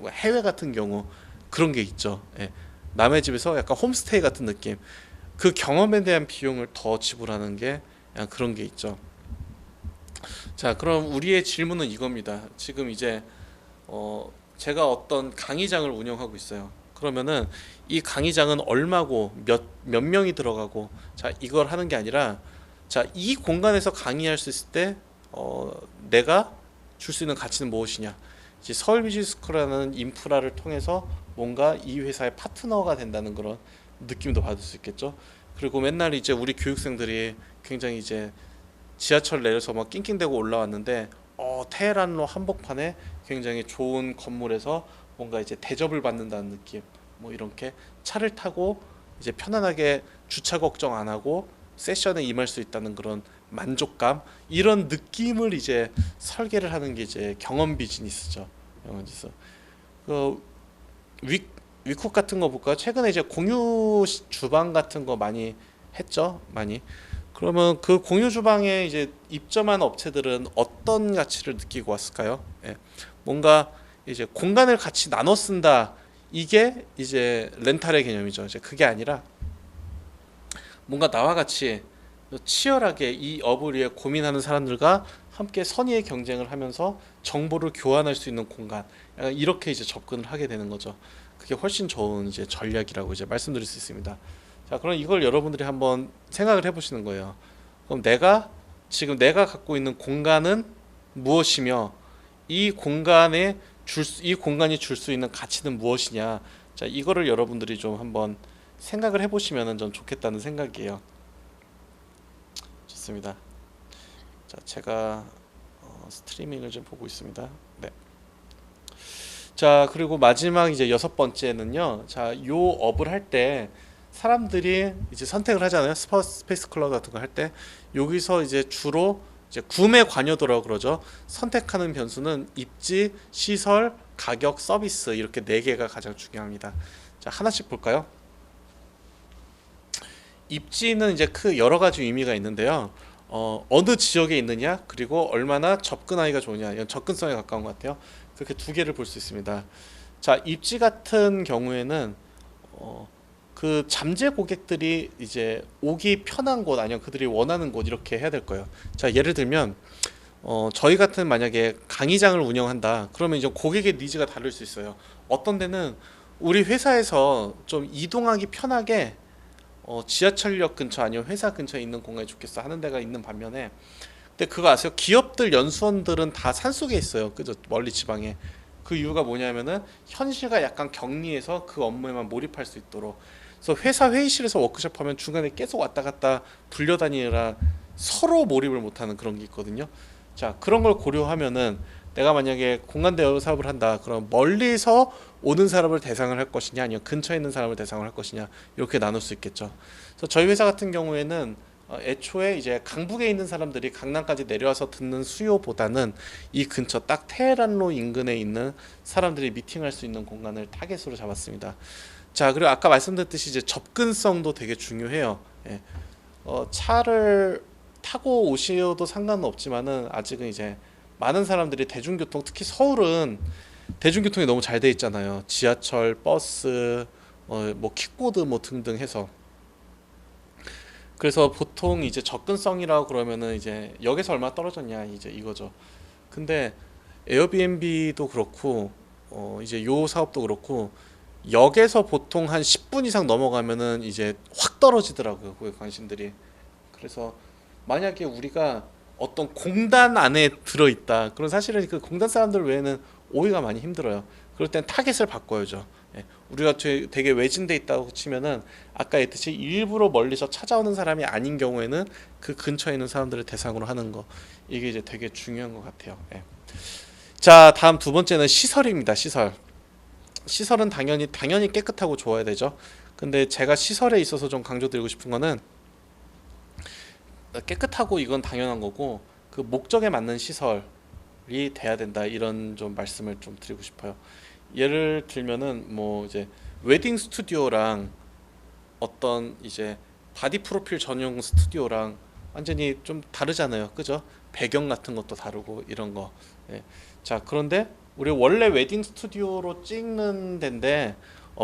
해외 같은 경우 그런 게 있죠. 예. 남의 집에서 약간 홈스테이 같은 느낌. 그 경험에 대한 비용을 더 지불하는 게 그런 게 있죠. 자, 그럼 우리의 질문은 이겁니다. 지금 이제 제가 어떤 강의장을 운영하고 있어요. 그러면은 이 강의장은 얼마고 몇 명이 들어가고, 자, 이걸 하는 게 아니라, 자, 이 공간에서 강의할 수 있을 때 내가 줄 수 있는 가치는 무엇이냐. 이제 서울 비즈니스쿨이라는 인프라를 통해서 뭔가 이 회사의 파트너가 된다는 그런 느낌도 받을 수 있겠죠. 그리고 맨날 이제 우리 교육생들이 굉장히 이제 지하철 내려서 막 낑낑대고 올라왔는데 테헤란로 한복판에 굉장히 좋은 건물에서 뭔가 이제 대접을 받는다는 느낌, 뭐 이렇게 차를 타고 이제 편안하게 주차 걱정 안 하고 세션에 임할 수 있다는 그런 만족감, 이런 느낌을 이제 설계를 하는 게 이제 경험 비즈니스죠. 경험 비즈니스. 그 위, 위쿡 같은 거 볼까요? 최근에 이제 공유 주방 같은 거 많이 했죠, 많이. 그러면 그 공유 주방에 이제 입점한 업체들은 어떤 가치를 느끼고 왔을까요? 예. 뭔가 이제 공간을 같이 나눠 쓴다. 이게 이제 렌탈의 개념이죠. 이제 그게 아니라 뭔가 나와 같이 치열하게 이 업을 위해 고민하는 사람들과 함께 선의의 경쟁을 하면서 정보를 교환할 수 있는 공간. 약간 이렇게 이제 접근을 하게 되는 거죠. 그게 훨씬 좋은 이제 전략이라고 이제 말씀드릴 수 있습니다. 자, 그럼 이걸 여러분들이 한번 생각을 해보시는 거예요. 그럼 지금 내가 갖고 있는 공간은 무엇이며 이 공간이 줄 수 있는 가치는 무엇이냐. 자, 이거를 여러분들이 좀 한번 생각을 해보시면 좀 좋겠다는 생각이에요. 좋습니다. 자, 제가 스트리밍을 좀 보고 있습니다. 네. 자, 그리고 마지막 이제 여섯 번째는요. 자, 요 업을 할 때 사람들이 이제 선택을 하잖아요. 스페이스 클럽 같은 거 할 때 여기서 이제 주로 이제 구매 관여도라고 그러죠. 선택하는 변수는 입지, 시설, 가격, 서비스, 이렇게 네 개가 가장 중요합니다. 자, 하나씩 볼까요? 입지는 이제 여러 가지 의미가 있는데요. 어느 지역에 있느냐, 그리고 얼마나 접근하기가 좋으냐, 이건 접근성에 가까운 것 같아요. 그렇게 두 개를 볼 수 있습니다. 자, 입지 같은 경우에는 그 잠재 고객들이 이제 오기 편한 곳, 아니면 그들이 원하는 곳, 이렇게 해야 될 거예요. 자, 예를 들면 저희 같은 만약에 강의장을 운영한다. 그러면 이제 고객의 니즈가 다를 수 있어요. 어떤 데는 우리 회사에서 좀 이동하기 편하게 지하철역 근처 아니면 회사 근처에 있는 공간이 좋겠어 하는 데가 있는 반면에, 근데 그거 아세요? 기업들 연수원들은 다 산속에 있어요. 그죠? 멀리 지방에. 그 이유가 뭐냐면은 현실과 약간 격리해서 그 업무에만 몰입할 수 있도록. 그래서 회사 회의실에서 워크숍 하면 중간에 계속 왔다 갔다 불려다니느라 서로 몰입을 못하는 그런 게 있거든요. 자, 그런 걸 고려하면은 내가 만약에 공간 대여 사업을 한다. 그럼 멀리서 오는 사람을 대상을 할 것이냐, 아니면 근처에 있는 사람을 대상을 할 것이냐, 이렇게 나눌 수 있겠죠. 그래서 저희 회사 같은 경우에는 애초에 이제 강북에 있는 사람들이 강남까지 내려와서 듣는 수요보다는 이 근처 딱 테헤란로 인근에 있는 사람들이 미팅할 수 있는 공간을 타겟으로 잡았습니다. 자, 그리고 아까 말씀드렸듯이 이제 접근성도 되게 중요해요. 예. 차를 타고 오셔도 상관은 없지만은 아직은 이제 많은 사람들이 대중교통, 특히 서울은 대중교통이 너무 잘 돼 있잖아요. 지하철, 버스, 뭐 킥보드 뭐 등등 해서. 그래서 보통 이제 접근성이라고 그러면은 이제 역에서 얼마 떨어졌냐, 이제 이거죠. 근데 에어비앤비도 그렇고 이제 요 사업도 그렇고 역에서 보통 한 10분 이상 넘어가면은 이제 확 떨어지더라고요, 고객 관심들이. 그래서 만약에 우리가 어떤 공단 안에 들어있다. 그런 사실은 그 공단 사람들 외에는 오기가 많이 힘들어요. 그럴 땐 타겟을 바꿔야죠. 예. 우리가 되게 외진돼 있다고 치면은 아까 했듯이 일부러 멀리서 찾아오는 사람이 아닌 경우에는 그 근처에 있는 사람들을 대상으로 하는 거, 이게 이제 되게 중요한 것 같아요. 예. 자, 다음 두 번째는 시설입니다. 시설은 당연히 깨끗하고 좋아야 되죠. 근데 제가 시설에 있어서 좀 강조드리고 싶은 거는 깨끗하고 이건 당연한 거고 그 목적에 맞는 시설이 돼야 된다, 이런 좀 말씀을 좀 드리고 싶어요. 예를 들면은 뭐 이제 웨딩 스튜디오랑 어떤 이제 바디 프로필 전용 스튜디오랑 완전히 좀 다르잖아요. 그죠? 배경 같은 것도 다르고 이런 거. 예. 자, 그런데 우리 원래 웨딩 스튜디오로 찍는 데인데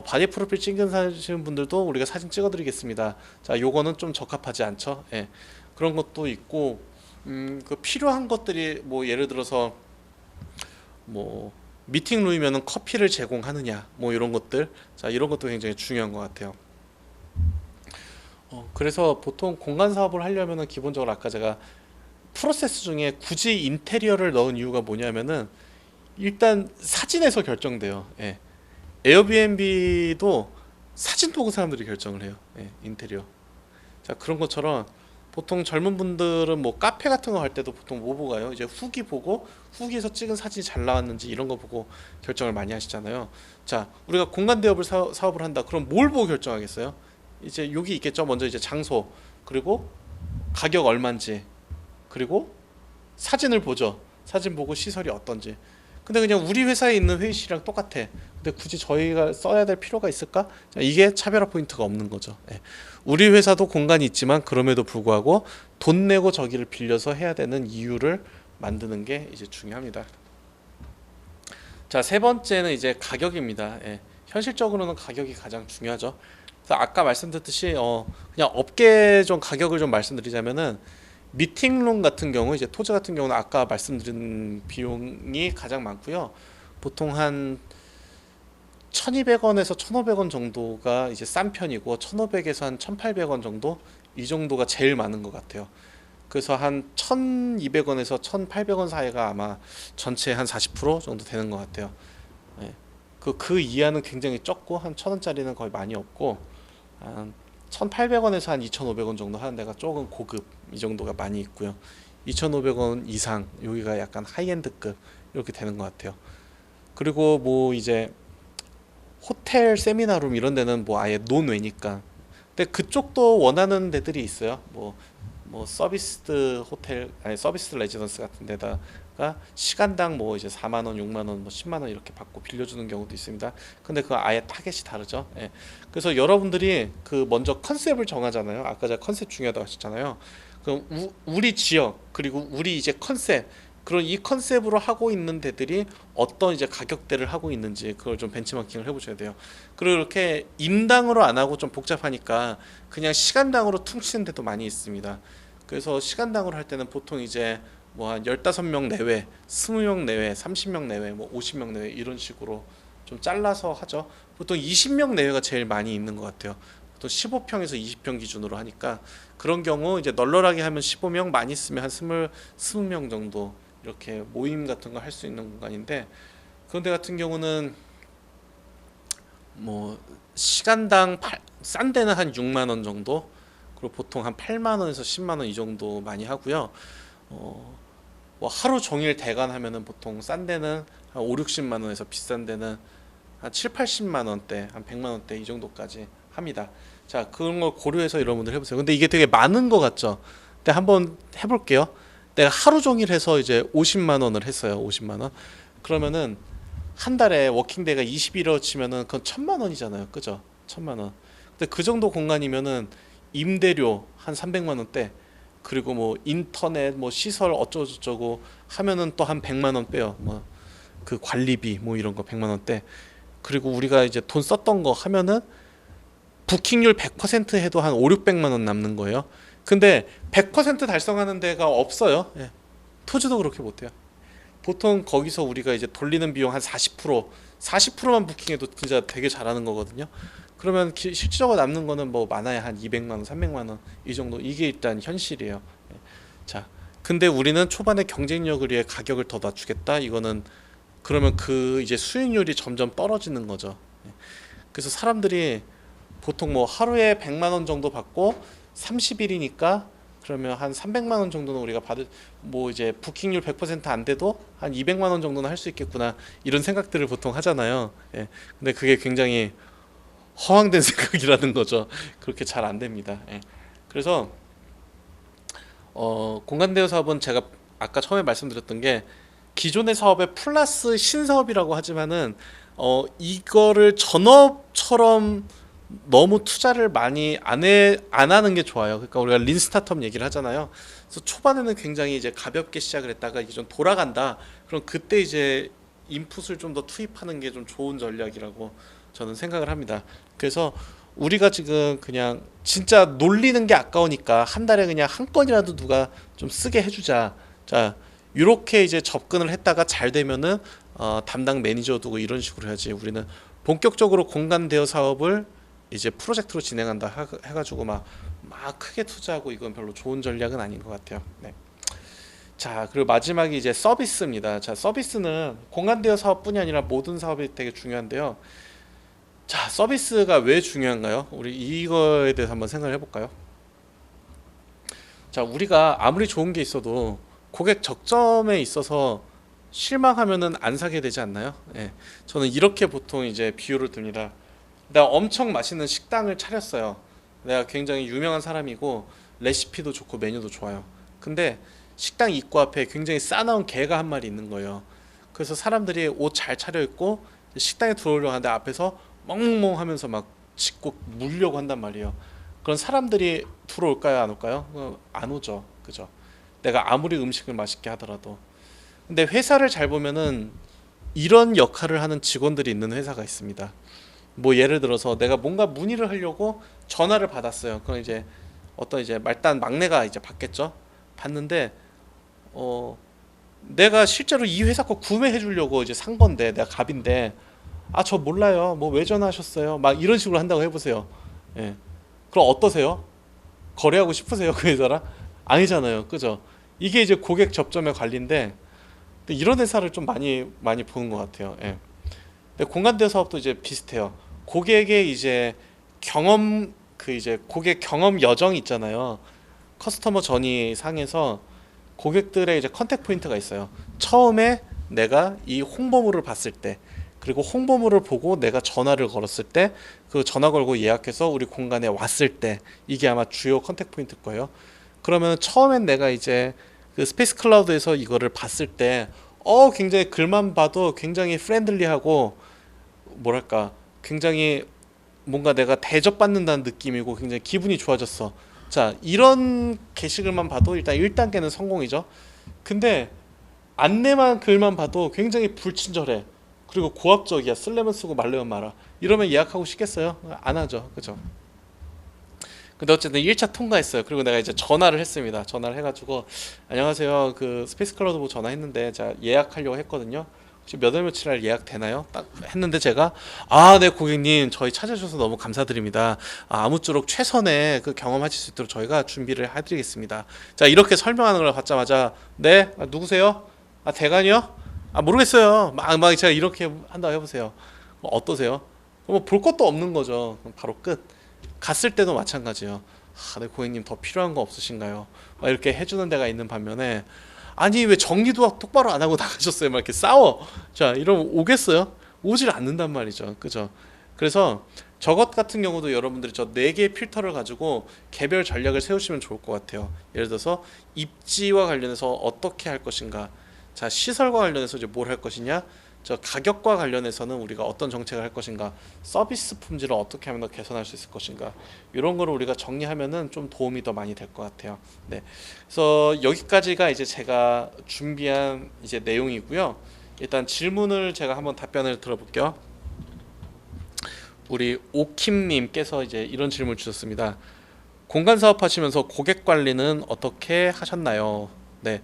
바디 프로필 찍는 분들도 우리가 사진 찍어 드리겠습니다. 자, 요거는 좀 적합하지 않죠. 예. 그런 것도 있고, 그 필요한 것들이 뭐 예를 들어서 뭐 미팅룸이면은 커피를 제공하느냐 뭐 이런 것들, 자 이런 것도 굉장히 중요한 것 같아요. 그래서 보통 공간 사업을 하려면은 기본적으로 아까 제가 프로세스 중에 굳이 인테리어를 넣은 이유가 뭐냐면은 일단 사진에서 결정돼요. 예. 에어비앤비도 사진 보고 사람들이 결정을 해요. 예, 인테리어. 자, 그런 것처럼 보통 젊은 분들은 뭐 카페 같은 거 할 때도 보통 뭐 보고 가요? 이제 후기 보고 후기에서 찍은 사진이 잘 나왔는지 이런 거 보고 결정을 많이 하시잖아요. 자, 우리가 공간 대업을 사업을 한다. 그럼 뭘 보고 결정하겠어요? 이제 여기 있겠죠. 먼저 이제 장소, 그리고 가격 얼마인지, 그리고 사진을 보죠. 사진 보고 시설이 어떤지. 근데 그냥 우리 회사에 있는 회의실이랑 똑같아. 근데 굳이 저희가 써야 될 필요가 있을까? 자, 이게 차별화 포인트가 없는 거죠. 예. 우리 회사도 공간이 있지만 그럼에도 불구하고 돈 내고 저기를 빌려서 해야 되는 이유를 만드는 게 이제 중요합니다. 자, 세 번째는 이제 가격입니다. 예. 현실적으로는 가격이 가장 중요하죠. 그래서 아까 말씀드렸듯이 그냥 업계 좀 가격을 좀 말씀드리자면은 미팅룸 같은 경우 이제 토지 같은 경우는 아까 말씀드린 비용이 가장 많고요. 보통 한 1,200원에서 1,500원 정도가 이제 싼 편이고 1,500에서 한 1,800원 정도 이 정도가 제일 많은 것 같아요. 그래서 한 1,200원에서 1,800원 사이가 아마 전체 한 40% 정도 되는 것 같아요. 예. 그 이하는 굉장히 적고 한 1,000원짜리는 거의 많이 없고 한 1,800원에서 한 2,500원 정도 하는 데가 조금 고급 이 정도가 많이 있고요. 2,500원 이상 여기가 약간 하이엔드급 이렇게 되는 것 같아요. 그리고 뭐 이제 호텔 세미나룸 이런 데는 뭐 아예 논외니까. 근데 그쪽도 원하는 데들이 있어요. 뭐 서비스 호텔 아니 서비스 레지던스 같은 데다가 시간당 뭐 이제 4만 원, 6만 원, 뭐 10만 원 이렇게 받고 빌려주는 경우도 있습니다. 근데 그 아예 타겟이 다르죠. 예. 그래서 여러분들이 그 먼저 컨셉을 정하잖아요. 아까 제가 컨셉 중요하다고 하셨잖아요. 그럼 우리 지역 그리고 우리 이제 컨셉 그런 이 컨셉으로 하고 있는 데들이 어떤 이제 가격대를 하고 있는지 그걸 좀 벤치마킹을 해보셔야 돼요. 그리고 이렇게 인당으로 안 하고 좀 복잡하니까 그냥 시간당으로 퉁치는 데도 많이 있습니다. 그래서 시간당으로 할 때는 보통 이제 뭐 한 15명 내외, 20명 내외, 30명 내외, 뭐 50명 내외 이런 식으로 좀 잘라서 하죠. 보통 20명 내외가 제일 많이 있는 것 같아요. 보통 15평에서 20평 기준으로 하니까 그런 경우 이제 널널하게 하면 15명, 많이 쓰면 한 20명 정도 이렇게 모임 같은 거 할 수 있는 공간인데 그런 데 같은 경우는 뭐 시간당 싼 데는 한 6만 원 정도 그리고 보통 한 8만 원에서 10만 원 이 정도 많이 하고요. 뭐 하루 종일 대관하면은 보통 싼 데는 한 5, 60만 원에서 비싼 데는 한 7, 80만 원대, 한 100만 원대 이 정도까지 합니다. 자, 그런 걸 고려해서 여러분들 해보세요. 근데 이게 되게 많은 것 같죠? 근데 한번 해볼게요. 내가 하루 종일 해서 이제 50만 원을 했어요. 50만 원. 그러면은 한 달에 워킹데이가 20일어 치면은 그건 1,000만 원이잖아요. 그죠? 1,000만 원. 근데 그 정도 공간이면은 임대료 한 300만 원대 그리고 뭐 인터넷 뭐 시설 어쩌고저쩌고 하면은 또 한 100만 원 빼요. 뭐 그 관리비 뭐 이런 거 100만 원대. 그리고 우리가 이제 돈 썼던 거 하면은 부킹률 100% 해도 한 5, 600만 원 남는 거예요. 근데 100% 달성하는 데가 없어요. 예. 토지도 그렇게 못해요. 보통 거기서 우리가 이제 돌리는 비용 한 40%, 40%만 부킹해도 진짜 되게 잘하는 거거든요. 그러면 실질적으로 남는 거는 뭐 많아야 한 200만 원, 300만 원 이 정도. 이게 일단 현실이에요. 예. 자, 근데 우리는 초반에 경쟁력을 위해 가격을 더 낮추겠다. 이거는 그러면 그 이제 수익률이 점점 떨어지는 거죠. 예. 그래서 사람들이 보통 뭐 하루에 100만 원 정도 받고 30일이니까 그러면 한 300만 원 정도는 우리가 받을 뭐 이제 부킹률 100%안 돼도 한 200만 원 정도는 할 수 있겠구나 이런 생각들을 보통 하잖아요. 예. 근데 그게 굉장히 허황된 생각이라는 거죠. 그렇게 잘 안 됩니다. 예. 그래서 공간대여 사업은 제가 아까 처음에 말씀드렸던 게 기존의 사업에 플러스 신사업이라고 하지만은 이거를 전업처럼 너무 투자를 많이 안 하는 게 좋아요. 그러니까 우리가 린 스타트업 얘기를 하잖아요. 그래서 초반에는 굉장히 이제 가볍게 시작을 했다가 이게 좀 돌아간다. 그럼 그때 이제 인풋을 좀 더 투입하는 게 좀 좋은 전략이라고 저는 생각을 합니다. 그래서 우리가 지금 그냥 진짜 놀리는 게 아까우니까 한 달에 그냥 한 건이라도 누가 좀 쓰게 해주자. 자, 이렇게 이제 접근을 했다가 잘 되면은 담당 매니저 두고 이런 식으로 해야지. 우리는 본격적으로 공간 대여 사업을 이제 프로젝트로 진행한다 해가지고 막 크게 투자하고 이건 별로 좋은 전략은 아닌 것 같아요. 네. 자, 그리고 마지막이 이제 서비스입니다. 자, 서비스는 공간 대여 사업뿐이 아니라 모든 사업이 되게 중요한데요. 자, 서비스가 왜 중요한가요? 우리 이거에 대해서 한번 생각을 해볼까요? 자, 우리가 아무리 좋은 게 있어도 고객 적점에 있어서 실망하면은 안 사게 되지 않나요? 예. 저는 이렇게 보통 이제 비유를 듭니다. 내가 엄청 맛있는 식당을 차렸어요. 내가 굉장히 유명한 사람이고 레시피도 좋고 메뉴도 좋아요. 근데 식당 입구 앞에 굉장히 싸나운 개가 한 마리 있는 거예요. 그래서 사람들이 옷 잘 차려입고 식당에 들어오려고 하는데 앞에서 멍멍멍 하면서 막 짖고 물려고 한단 말이에요. 그런 사람들이 들어올까요? 안 올까요? 안 오죠. 그죠? 내가 아무리 음식을 맛있게 하더라도. 근데 회사를 잘 보면은 이런 역할을 하는 직원들이 있는 회사가 있습니다. 뭐 예를 들어서 내가 뭔가 문의를 하려고 전화를 받았어요. 그럼 이제 어떤 이제 말단 막내가 이제 받겠죠. 받는데 어 내가 실제로 이 회사 거 구매해 주려고 이제 산 건데 내가 갑인데 아 저 몰라요. 뭐 왜 전화하셨어요? 막 이런 식으로 한다고 해보세요. 예. 그럼 어떠세요? 거래하고 싶으세요? 그 회사랑? 아니잖아요. 그죠? 이게 이제 고객 접점의 관리인데 근데 이런 회사를 좀 많이 보는 것 같아요. 예. 근데 공간대 사업도 이제 비슷해요. 고객의 이제 경험 그 이제 고객 경험 여정 있잖아요. 커스터머 전이 상에서 고객들의 이제 컨택 포인트가 있어요. 처음에 내가 이 홍보물을 봤을 때, 그리고 홍보물을 보고 내가 전화를 걸었을 때, 그 전화 걸고 예약해서 우리 공간에 왔을 때, 이게 아마 주요 컨택 포인트일 거예요. 그러면 처음엔 내가 이제 그 스페이스 클라우드에서 이거를 봤을 때, 굉장히 글만 봐도 굉장히 프렌들리하고 뭐랄까, 굉장히 뭔가 내가 대접받는다는 느낌이고 굉장히 기분이 좋아졌어. 자, 이런 게시글만 봐도 일단 1단계는 성공이죠. 근데 안내만 글만 봐도 굉장히 불친절해. 그리고 고압적이야. 쓸려면 쓰고 말려면 말아. 이러면 예약하고 싶겠어요? 안 하죠. 그죠? 근데 어쨌든 1차 통과했어요. 그리고 내가 이제 전화를 했습니다. 전화를 해가지고 안녕하세요. 그 스페이스 클라우드 보고 전화했는데 제가 예약하려고 했거든요. 혹시 몇 월 며칠 날 예약 되나요? 딱 했는데 제가 네 고객님 저희 찾아주셔서 너무 감사드립니다. 아무쪼록 최선의 그 경험하실 수 있도록 저희가 준비를 해드리겠습니다. 자 이렇게 설명하는 걸 받자마자 네 누구세요? 대관이요? 모르겠어요. 막 제가 이렇게 한다고 해보세요. 어떠세요? 뭐 볼 것도 없는 거죠. 그럼 바로 끝. 갔을 때도 마찬가지예요. 네 고객님 더 필요한 거 없으신가요? 막 이렇게 해주는 데가 있는 반면에 아니 왜 정리도 똑바로 안 하고 나가셨어요? 막 이렇게 싸워. 자 이러면 오겠어요? 오질 않는단 말이죠. 그죠? 그래서 저것 같은 경우도 여러분들이 저 4개의 필터를 가지고 개별 전략을 세우시면 좋을 것 같아요. 예를 들어서 입지와 관련해서 어떻게 할 것인가, 자 시설과 관련해서 이제 뭘 할 것이냐, 저 가격과 관련해서는 우리가 어떤 정책을 할 것인가, 서비스 품질을 어떻게 하면 더 개선할 수 있을 것인가, 이런 거를 우리가 정리하면은 좀 도움이 더 많이 될 것 같아요. 네. 그래서 여기까지가 이제 제가 준비한 이제 내용이고요. 일단 질문을 제가 한번 답변을 들어볼게요. 우리 오킴님께서 이제 이런 질문 주셨습니다. 공간 사업하시면서 고객 관리는 어떻게 하셨나요? 네.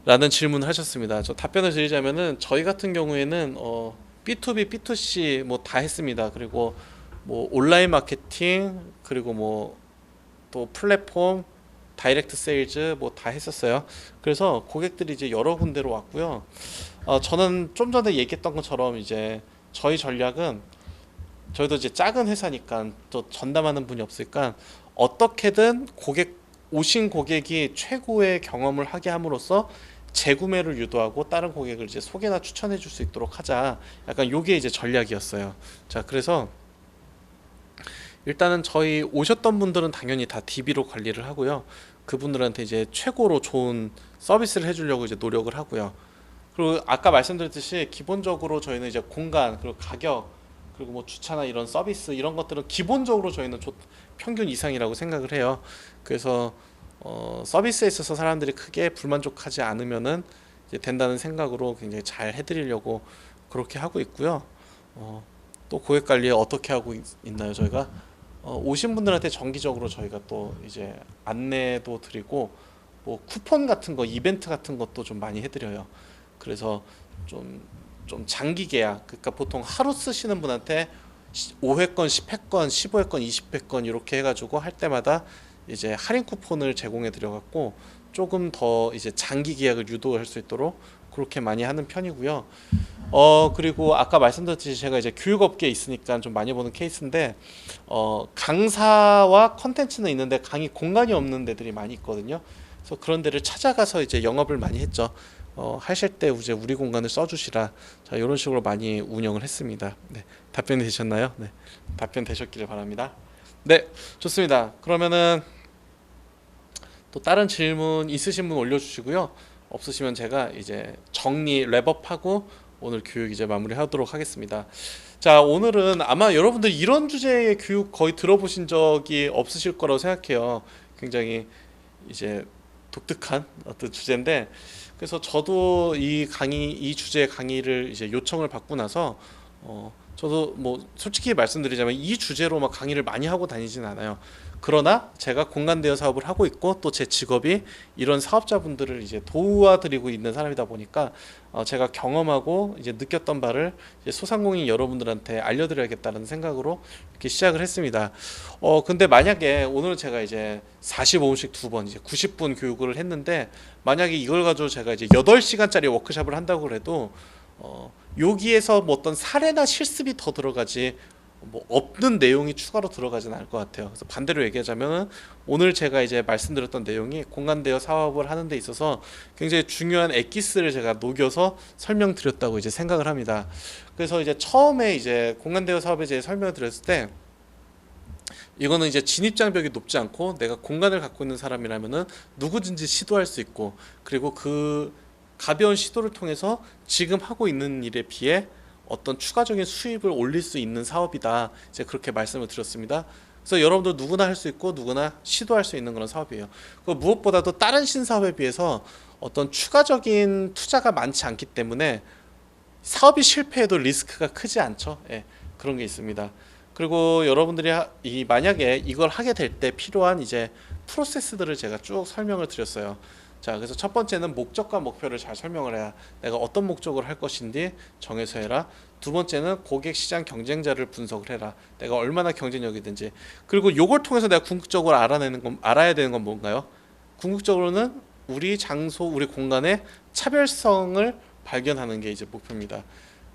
라는 질문을 하셨습니다. 저 답변을 드리자면은 저희 같은 경우에는 B2B, B2C 뭐 다 했습니다. 그리고 뭐 온라인 마케팅, 그리고 뭐 또 플랫폼, 다이렉트 세일즈 뭐 다 했었어요. 그래서 고객들이 이제 여러 군데로 왔고요. 저는 좀 전에 얘기했던 것처럼 이제 저희 전략은 저희도 이제 작은 회사니까 또 전담하는 분이 없으니까 어떻게든 오신 고객이 최고의 경험을 하게 함으로써 재구매를 유도하고 다른 고객을 이제 소개나 추천해 줄 수 있도록 하자. 약간 요게 이제 전략이었어요. 자, 그래서 일단은 저희 오셨던 분들은 당연히 다 DB로 관리를 하고요. 그분들한테 이제 최고로 좋은 서비스를 해주려고 이제 노력을 하고요. 그리고 아까 말씀드렸듯이 기본적으로 저희는 이제 공간, 그리고 가격, 그리고 뭐 주차나 이런 서비스 이런 것들은 기본적으로 저희는 평균 이상이라고 생각을 해요. 그래서 서비스에 있어서 사람들이 크게 불만족하지 않으면은 이제 된다는 생각으로 굉장히 잘 해드리려고 그렇게 하고 있고요. 또 고객 관리에 어떻게 하고 있나요? 저희가 오신 분들한테 정기적으로 저희가 또 이제 안내도 드리고 뭐 쿠폰 같은 거, 이벤트 같은 것도 좀 많이 해드려요. 그래서 좀, 좀 장기 계약, 그러니까 보통 하루 쓰시는 분한테 5회권, 10회권, 15회권, 20회권 이렇게 해가지고 할 때마다 이제 할인 쿠폰을 제공해 드려갖고 조금 더 이제 장기 계약을 유도할 수 있도록 그렇게 많이 하는 편이고요. 그리고 아까 말씀드렸듯이 제가 이제 교육업계에 있으니까 좀 많이 보는 케이스인데 강사와 컨텐츠는 있는데 강의 공간이 없는 데들이 많이 있거든요. 그래서 그런 데를 찾아가서 이제 영업을 많이 했죠. 하실 때 이제 우리 공간을 써주시라. 자, 이런 식으로 많이 운영을 했습니다. 네, 답변이 되셨나요? 네, 답변 되셨기를 바랍니다. 네, 좋습니다. 그러면은 또 다른 질문 있으신 분 올려주시고요. 없으시면 제가 이제 정리 랩업하고 오늘 교육 이제 마무리하도록 하겠습니다. 자, 오늘은 아마 여러분들 이런 주제의 교육 거의 들어보신 적이 없으실 거라고 생각해요. 굉장히 이제 독특한 어떤 주제인데, 그래서 저도 이 주제 강의를 이제 요청을 받고 나서 저도 뭐 솔직히 말씀드리자면 이 주제로 막 강의를 많이 하고 다니진 않아요. 그러나 제가 공간 대여 사업을 하고 있고 또 제 직업이 이런 사업자분들을 이제 도와드리고 있는 사람이다 보니까 제가 경험하고 이제 느꼈던 바를 이제 소상공인 여러분들한테 알려드려야겠다는 생각으로 이렇게 시작을 했습니다. 근데 만약에 오늘 제가 이제 45분씩 두 번 이제 90분 교육을 했는데, 만약에 이걸 가지고 제가 이제 8시간짜리 워크숍을 한다고 해도 여기에서 뭐 어떤 사례나 실습이 더 들어가지 뭐 없는 내용이 추가로 들어가진 않을 것 같아요. 그래서 반대로 얘기하자면 오늘 제가 이제 말씀드렸던 내용이 공간 대여 사업을 하는 데 있어서 굉장히 중요한 엑기스를 제가 녹여서 설명드렸다고 이제 생각을 합니다. 그래서 이제 처음에 이제 공간 대여 사업에 대해 설명을 드렸을 때, 이거는 이제 진입 장벽이 높지 않고 내가 공간을 갖고 있는 사람이라면은 누구든지 시도할 수 있고, 그리고 그 가벼운 시도를 통해서 지금 하고 있는 일에 비해 어떤 추가적인 수입을 올릴 수 있는 사업이다. 이제 그렇게 말씀을 드렸습니다. 그래서 여러분들 누구나 할 수 있고 누구나 시도할 수 있는 그런 사업이에요. 그 무엇보다도 다른 신사업에 비해서 어떤 추가적인 투자가 많지 않기 때문에 사업이 실패해도 리스크가 크지 않죠. 예, 그런 게 있습니다. 그리고 여러분들이 만약에 이걸 하게 될 때 필요한 이제 프로세스들을 제가 쭉 설명을 드렸어요. 자, 그래서 첫 번째는 목적과 목표를 잘 설명을 해야, 내가 어떤 목적으로 할 것인지 정해서 해라. 두 번째는 고객 시장 경쟁자를 분석을 해라. 내가 얼마나 경쟁력이든지. 그리고 요걸 통해서 내가 궁극적으로 알아야 되는 건 뭔가요? 궁극적으로는 우리 장소, 우리 공간의 차별성을 발견하는 게 이제 목표입니다.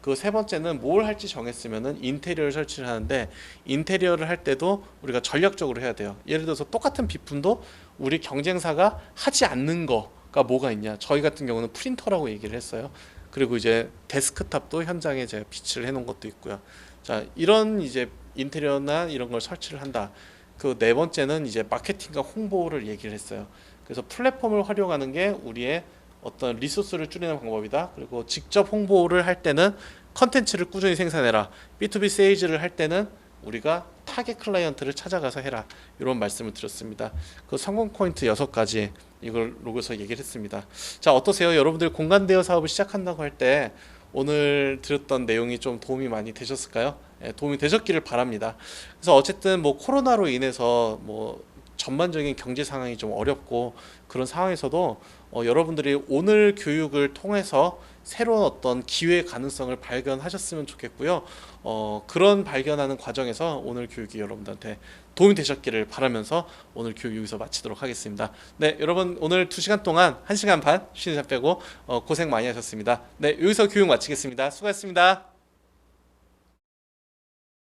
그 세 번째는 뭘 할지 정했으면은 인테리어를 설치를 하는데, 인테리어를 할 때도 우리가 전략적으로 해야 돼요. 예를 들어서 똑같은 비품도 우리 경쟁사가 하지 않는 거가 뭐가 있냐. 저희 같은 경우는 프린터라고 얘기를 했어요. 그리고 이제 데스크탑도 현장에 제가 비치를 해놓은 것도 있고요. 자, 이런 이제 인테리어나 이런 걸 설치를 한다. 그 네 번째는 이제 마케팅과 홍보를 얘기를 했어요. 그래서 플랫폼을 활용하는 게 우리의 어떤 리소스를 줄이는 방법이다. 그리고 직접 홍보를 할 때는 컨텐츠를 꾸준히 생산해라. B2B 세일즈를 할 때는 우리가 타겟 클라이언트를 찾아가서 해라. 이런 말씀을 드렸습니다. 그 성공 포인트 6가지 이걸 로그에서 얘기를 했습니다. 자, 어떠세요? 여러분들 공간 대여 사업을 시작한다고 할 때 오늘 드렸던 내용이 좀 도움이 많이 되셨을까요? 예, 도움이 되셨기를 바랍니다. 그래서 어쨌든 뭐 코로나로 인해서 뭐 전반적인 경제 상황이 좀 어렵고 그런 상황에서도 여러분들이 오늘 교육을 통해서 새로운 어떤 기회 가능성을 발견하셨으면 좋겠고요. 그런 발견하는 과정에서 오늘 교육이 여러분들한테 도움이 되셨기를 바라면서 오늘 교육 여기서 마치도록 하겠습니다. 네, 여러분 오늘 2시간 동안 1시간 반 쉬는 시간 빼고 고생 많이 하셨습니다. 네, 여기서 교육 마치겠습니다. 수고하셨습니다.